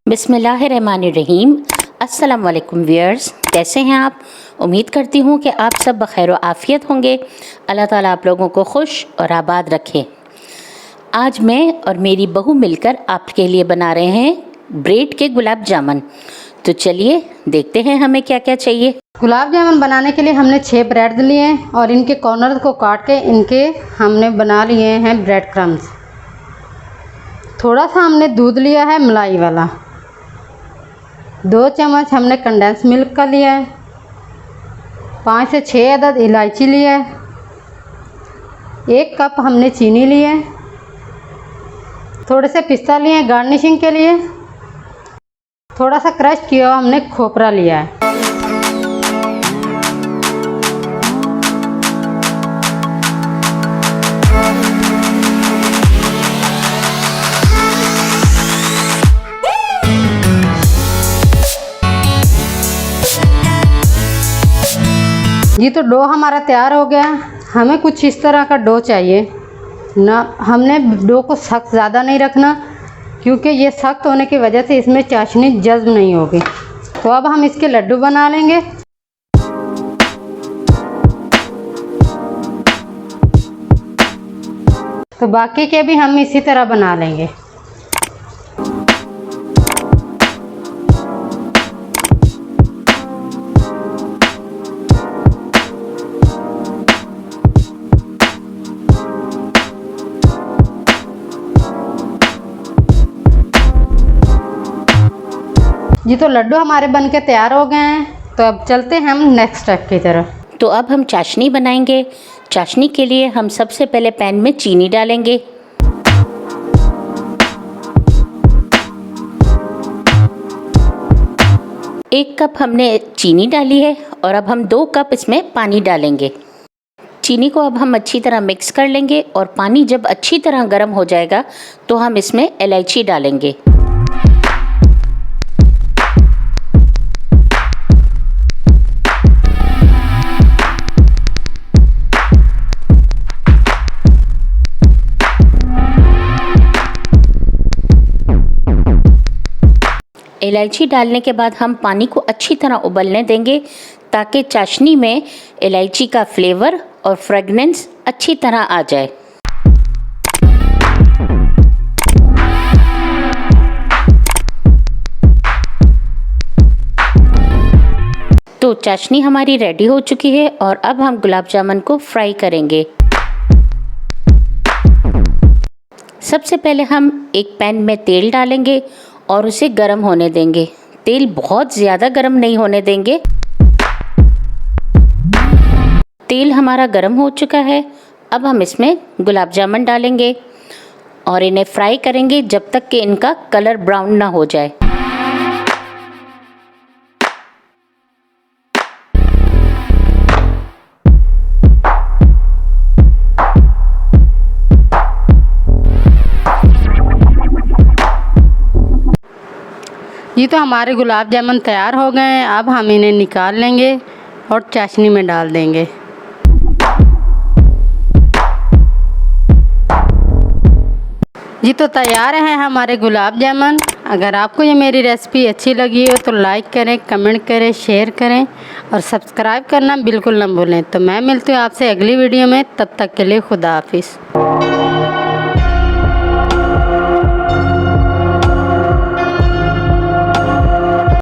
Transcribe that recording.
बिस्मिल्लाहिर्रहमानिर्रहीम। अस्सलाम वालेकुम व्यूअर्स, कैसे हैं आप? उम्मीद करती हूँ कि आप सब बखैर आफ़ियत होंगे। अल्लाह ताला आप लोगों को खुश और आबाद रखे। आज मैं और मेरी बहू मिलकर आपके लिए बना रहे हैं ब्रेड के गुलाब जामुन। तो चलिए देखते हैं हमें क्या क्या चाहिए। गुलाब जामुन बनाने के लिए हमने 6 ब्रेड लिए हैं और इनके कॉर्नर को काट के इनके हमने बना लिए हैं ब्रेड क्रम्स। थोड़ा सा हमने दूध लिया है मलाई वाला। 2 चम्मच हमने कंडेंस मिल्क का लिया है। 5 से 6 अदद इलायची लिया है। 1 कप हमने चीनी ली है। थोड़े से पिस्ता लिए हैं गार्निशिंग के लिए। थोड़ा सा क्रश किया हुआ हमने खोपरा लिया है। जी तो डो हमारा तैयार हो गया। हमें कुछ इस तरह का डो चाहिए ना। हमने डो को सख्त ज़्यादा नहीं रखना क्योंकि ये सख्त होने की वजह से इसमें चाशनी जज्ब नहीं होगी। तो अब हम इसके लड्डू बना लेंगे। तो बाकी के भी हम इसी तरह बना लेंगे। जी तो लड्डू हमारे बनके तैयार हो गए हैं। तो अब चलते हैं हम नेक्स्ट स्टेप की तरफ। तो अब हम चाशनी बनाएंगे। चाशनी के लिए हम सबसे पहले पैन में चीनी डालेंगे। एक कप हमने चीनी डाली है और अब हम 2 कप इसमें पानी डालेंगे। चीनी को अब हम अच्छी तरह मिक्स कर लेंगे और पानी जब अच्छी तरह गर्म हो जाएगा तो हम इसमें इलायची डालेंगे। इलायची डालने के बाद हम पानी को अच्छी तरह उबलने देंगे ताकि चाशनी में इलायची का फ्लेवर और फ्रेगनेंस अच्छी तरह आ जाए। तो चाशनी हमारी रेडी हो चुकी है और अब हम गुलाब जामुन को फ्राई करेंगे। सबसे पहले हम एक पैन में तेल डालेंगे और उसे गर्म होने देंगे। तेल बहुत ज़्यादा गर्म नहीं होने देंगे। तेल हमारा गर्म हो चुका है। अब हम इसमें गुलाब जामुन डालेंगे और इन्हें फ्राई करेंगे जब तक कि इनका कलर ब्राउन ना हो जाए। ये तो हमारे गुलाब जामुन तैयार हो गए हैं। अब हम इन्हें निकाल लेंगे और चाशनी में डाल देंगे। जी तो तैयार हैं हमारे गुलाब जामुन। अगर आपको ये मेरी रेसिपी अच्छी लगी हो तो लाइक करें, कमेंट करें, शेयर करें और सब्सक्राइब करना बिल्कुल न भूलें। तो मैं मिलती हूँ आपसे अगली वीडियो में। तब तक के लिए खुदा हाफिज़।